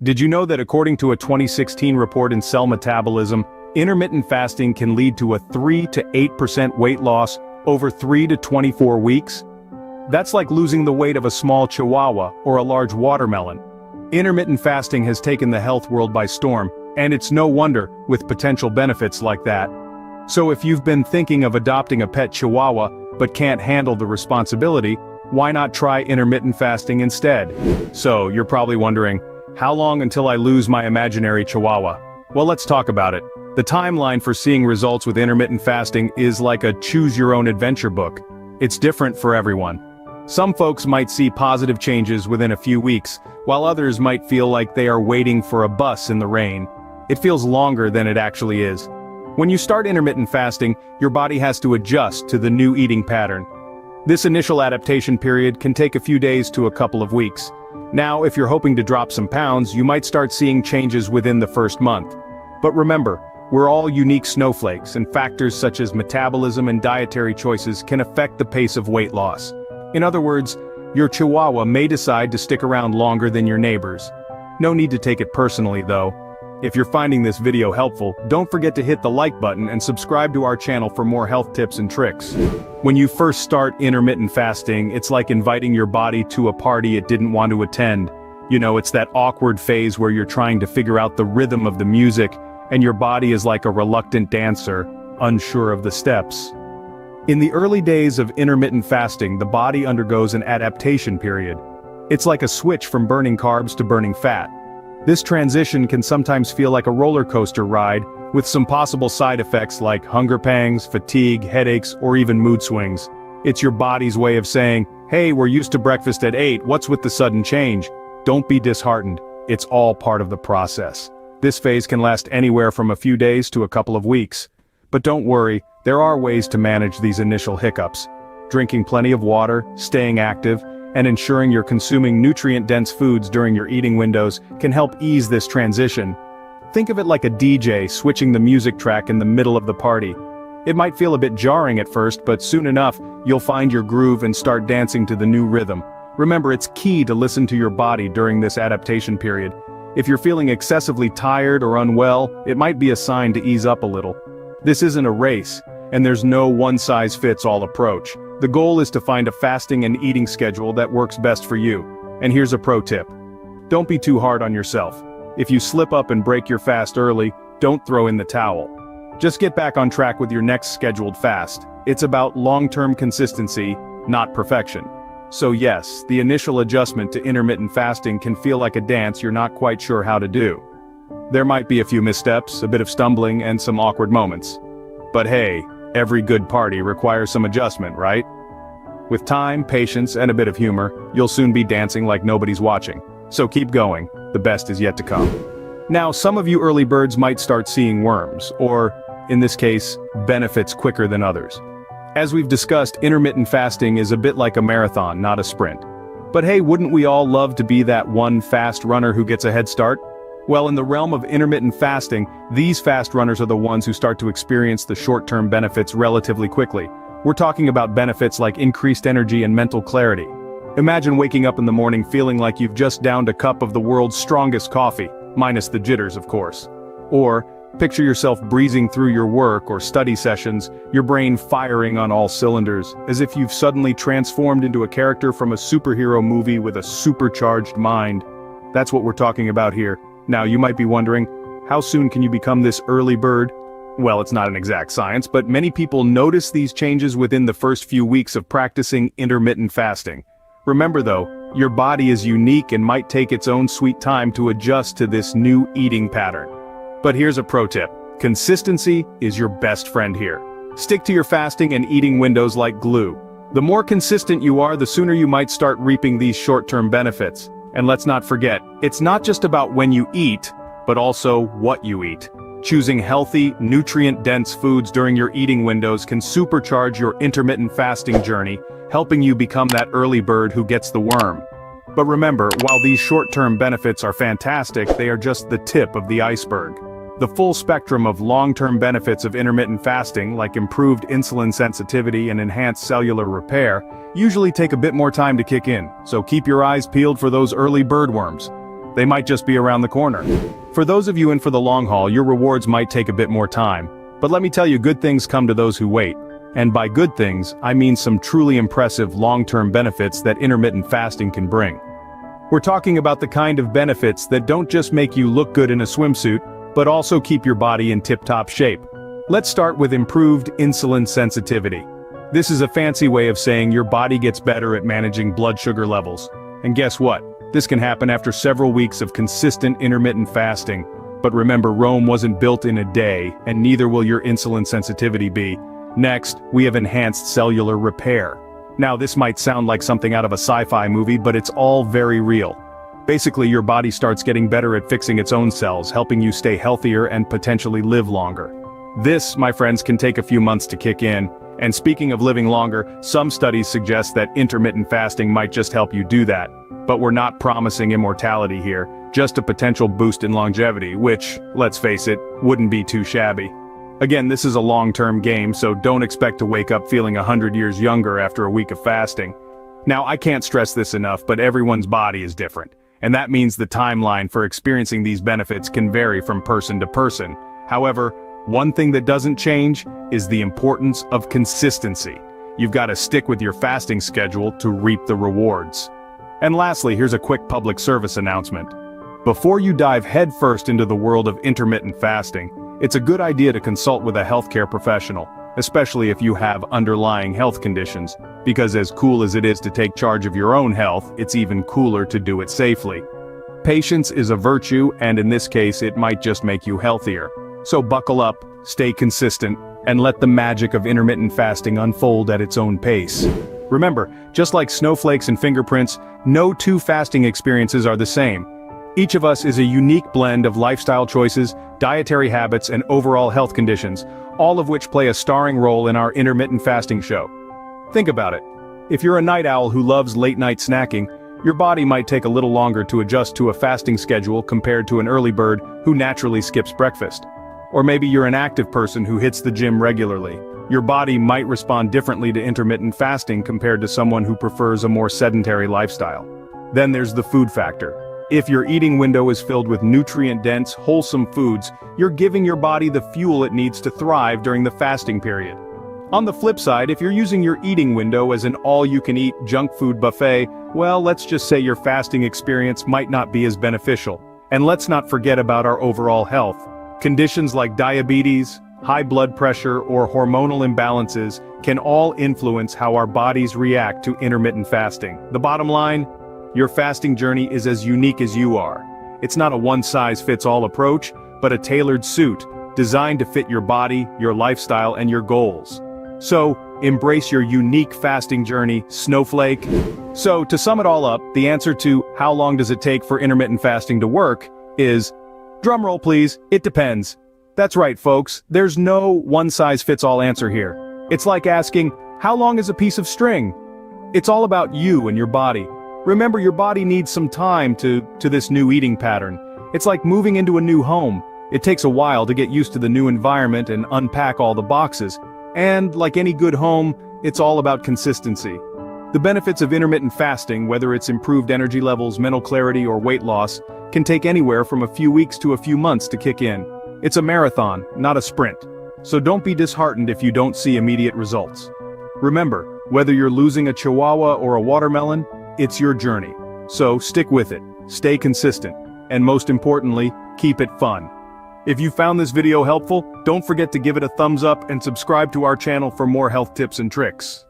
Did you know that according to a 2016 report in Cell Metabolism, intermittent fasting can lead to a 3 to 8% weight loss over 3 to 24 weeks? That's like losing the weight of a small chihuahua or a large watermelon. Intermittent fasting has taken the health world by storm, and it's no wonder, with potential benefits like that. So if you've been thinking of adopting a pet chihuahua but can't handle the responsibility, why not try intermittent fasting instead? So you're probably wondering, how long until I lose my imaginary chihuahua? Well, let's talk about it. The timeline for seeing results with intermittent fasting is like a choose-your-own-adventure book. It's different for everyone. Some folks might see positive changes within a few weeks, while others might feel like they are waiting for a bus in the rain. It feels longer than it actually is. When you start intermittent fasting, your body has to adjust to the new eating pattern. This initial adaptation period can take a few days to a couple of weeks. Now, if you're hoping to drop some pounds, you might start seeing changes within the first month. But remember, we're all unique snowflakes, and factors such as metabolism and dietary choices can affect the pace of weight loss. In other words, your chihuahua may decide to stick around longer than your neighbors. No need to take it personally though. If you're finding this video helpful, don't forget to hit the like button and subscribe to our channel for more health tips and tricks. When you first start intermittent fasting, it's like inviting your body to a party it didn't want to attend. You know, it's that awkward phase where you're trying to figure out the rhythm of the music, and your body is like a reluctant dancer, unsure of the steps. In the early days of intermittent fasting, the body undergoes an adaptation period. It's like a switch from burning carbs to burning fat. This transition can sometimes feel like a roller coaster ride, with some possible side effects like hunger pangs, fatigue, headaches, or even mood swings. It's your body's way of saying, hey, we're used to breakfast at 8, what's with the sudden change? Don't be disheartened, it's all part of the process. This phase can last anywhere from a few days to a couple of weeks. But don't worry, there are ways to manage these initial hiccups. Drinking plenty of water, staying active, and ensuring you're consuming nutrient-dense foods during your eating windows can help ease this transition. Think of it like a DJ switching the music track in the middle of the party. It might feel a bit jarring at first, but soon enough, you'll find your groove and start dancing to the new rhythm. Remember, it's key to listen to your body during this adaptation period. If you're feeling excessively tired or unwell, it might be a sign to ease up a little. This isn't a race, and there's no one-size-fits-all approach. The goal is to find a fasting and eating schedule that works best for you. And here's a pro tip. Don't be too hard on yourself. If you slip up and break your fast early, don't throw in the towel. Just get back on track with your next scheduled fast. It's about long-term consistency, not perfection. So yes, the initial adjustment to intermittent fasting can feel like a dance you're not quite sure how to do. There might be a few missteps, a bit of stumbling, and some awkward moments. But hey, every good party requires some adjustment, right? With time, patience, and a bit of humor, you'll soon be dancing like nobody's watching. So keep going, the best is yet to come. Now, some of you early birds might start seeing worms, or, in this case, benefits quicker than others. As we've discussed, intermittent fasting is a bit like a marathon, not a sprint. But hey, wouldn't we all love to be that one fast runner who gets a head start? Well, in the realm of intermittent fasting, these fast runners are the ones who start to experience the short-term benefits relatively quickly. We're talking about benefits like increased energy and mental clarity. Imagine waking up in the morning feeling like you've just downed a cup of the world's strongest coffee, minus the jitters, of course. Or, picture yourself breezing through your work or study sessions, your brain firing on all cylinders, as if you've suddenly transformed into a character from a superhero movie with a supercharged mind. That's what we're talking about here. Now, you might be wondering, how soon can you become this early bird? Well, it's not an exact science, but many people notice these changes within the first few weeks of practicing intermittent fasting. Remember though, your body is unique and might take its own sweet time to adjust to this new eating pattern. But here's a pro tip. Consistency is your best friend here. Stick to your fasting and eating windows like glue. The more consistent you are, the sooner you might start reaping these short-term benefits. And let's not forget, it's not just about when you eat, but also what you eat. Choosing healthy, nutrient-dense foods during your eating windows can supercharge your intermittent fasting journey, helping you become that early bird who gets the worm. But remember, while these short-term benefits are fantastic, they are just the tip of the iceberg. The full spectrum of long-term benefits of intermittent fasting, like improved insulin sensitivity and enhanced cellular repair, usually take a bit more time to kick in, so keep your eyes peeled for those early birdworms. They might just be around the corner. For those of you in for the long haul, your rewards might take a bit more time. But let me tell you, good things come to those who wait. And by good things, I mean some truly impressive long-term benefits that intermittent fasting can bring. We're talking about the kind of benefits that don't just make you look good in a swimsuit, but also keep your body in tip-top shape. Let's start with improved insulin sensitivity. This is a fancy way of saying your body gets better at managing blood sugar levels. And guess what? This can happen after several weeks of consistent intermittent fasting. But remember, Rome wasn't built in a day, and neither will your insulin sensitivity be. Next, we have enhanced cellular repair. Now this might sound like something out of a sci-fi movie, but it's all very real. Basically, your body starts getting better at fixing its own cells, helping you stay healthier and potentially live longer. This, my friends, can take a few months to kick in. And speaking of living longer, some studies suggest that intermittent fasting might just help you do that. But we're not promising immortality here, just a potential boost in longevity, which, let's face it, wouldn't be too shabby. Again, this is a long-term game, so don't expect to wake up feeling 100 years younger after a week of fasting. Now, I can't stress this enough, but everyone's body is different. And that means the timeline for experiencing these benefits can vary from person to person. However, one thing that doesn't change is the importance of consistency. You've got to stick with your fasting schedule to reap the rewards. And lastly, here's a quick public service announcement. Before you dive headfirst into the world of intermittent fasting, it's a good idea to consult with a healthcare professional, especially if you have underlying health conditions, because as cool as it is to take charge of your own health, it's even cooler to do it safely. Patience is a virtue, and in this case, it might just make you healthier. So buckle up, stay consistent, and let the magic of intermittent fasting unfold at its own pace. Remember, just like snowflakes and fingerprints, no two fasting experiences are the same. Each of us is a unique blend of lifestyle choices, dietary habits, and overall health conditions, all of which play a starring role in our intermittent fasting show. Think about it. If you're a night owl who loves late-night snacking, your body might take a little longer to adjust to a fasting schedule compared to an early bird who naturally skips breakfast. Or maybe you're an active person who hits the gym regularly. Your body might respond differently to intermittent fasting compared to someone who prefers a more sedentary lifestyle. Then there's the food factor. If your eating window is filled with nutrient-dense, wholesome foods, you're giving your body the fuel it needs to thrive during the fasting period. On the flip side, if you're using your eating window as an all-you-can-eat junk food buffet, well, let's just say your fasting experience might not be as beneficial. And let's not forget about our overall health. Conditions like diabetes, high blood pressure, or hormonal imbalances can all influence how our bodies react to intermittent fasting. The bottom line? Your fasting journey is as unique as you are. It's not a one-size-fits-all approach, but a tailored suit, designed to fit your body, your lifestyle, and your goals. So, embrace your unique fasting journey, snowflake. So, to sum it all up, the answer to how long does it take for intermittent fasting to work is, drumroll please, it depends. That's right, folks, there's no one-size-fits-all answer here. It's like asking, how long is a piece of string? It's all about you and your body. Remember, your body needs some time to this new eating pattern. It's like moving into a new home. It takes a while to get used to the new environment and unpack all the boxes. And like any good home, it's all about consistency. The benefits of intermittent fasting, whether it's improved energy levels, mental clarity, or weight loss, can take anywhere from a few weeks to a few months to kick in. It's a marathon, not a sprint. So don't be disheartened if you don't see immediate results. Remember, whether you're losing a chihuahua or a watermelon, it's your journey. So stick with it, stay consistent, and most importantly, keep it fun. If you found this video helpful, don't forget to give it a thumbs up and subscribe to our channel for more health tips and tricks.